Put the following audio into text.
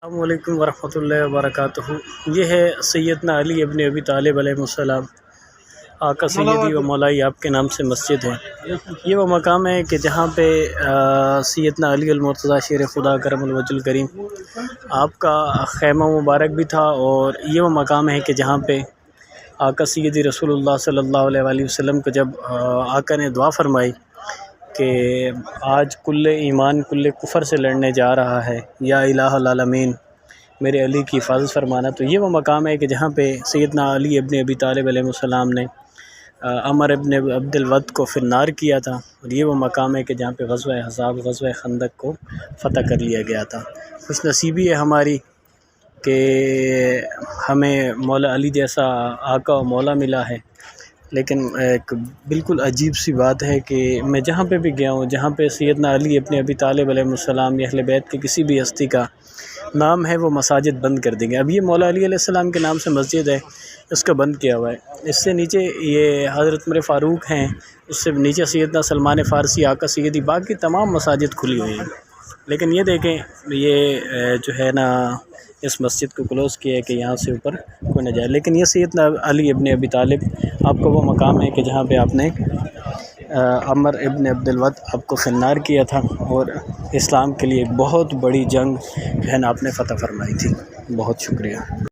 السلام علیکم ورحمۃ اللہ وبرکاتہ۔ یہ ہے سیدنا علی ابن ابی طالب علیہ السلام، آقا سیدی و مولائی آپ کے نام سے مسجد ہے۔ یہ وہ مقام ہے کہ جہاں پہ سیدنا علی المرتضیٰ شیر خدا کرم الوجہ الکریم آپ کا خیمہ مبارک بھی تھا، اور یہ وہ مقام ہے کہ جہاں پہ آقا سیدی رسول اللہ صلی اللہ علیہ وآلہ وسلم کو جب آقا نے دعا فرمائی کہ آج کل ایمان کل کفر سے لڑنے جا رہا ہے، یا الہ العالمین میرے علی کی حفاظت فرمانا، تو یہ وہ مقام ہے کہ جہاں پہ سیدنا علی ابن ابی طالب علیہ السلام نے عمر ابن عبد الود کو فی النار کیا تھا، اور یہ وہ مقام ہے کہ جہاں پہ غزوہ احزاب غزوہ خندق کو فتح کر لیا گیا تھا۔ خوش نصیبی ہے ہماری کہ ہمیں مولا علی جیسا آقا و مولا ملا ہے، لیکن ایک بالکل عجیب سی بات ہے کہ میں جہاں پہ بھی گیا ہوں، جہاں پہ سیدنا علی ابن ابی طالب علیہ السلام یا اہل بیت کے کسی بھی ہستی کا نام ہے، وہ مساجد بند کر دیں گے۔ اب یہ مولا علی علیہ السلام کے نام سے مسجد ہے، اس کا بند کیا ہوا ہے۔ اس سے نیچے یہ حضرت عمر فاروق ہیں، اس سے نیچے سیدنا سلمان فارسی، آقا سیدی، باقی تمام مساجد کھلی ہوئی ہیں، لیکن یہ دیکھیں یہ جو ہے نا اس مسجد کو کلوز کیا ہے کہ یہاں سے اوپر کوئی نہ جائے۔ لیکن یہ سیدنا علی ابن ابی طالب آپ کو وہ مقام ہے کہ جہاں پہ آپ نے عمر ابن عبد الود آپ کو فی النار کیا تھا، اور اسلام کے لیے ایک بہت بڑی جنگ جو ہے نا آپ نے فتح فرمائی تھی۔ بہت شکریہ۔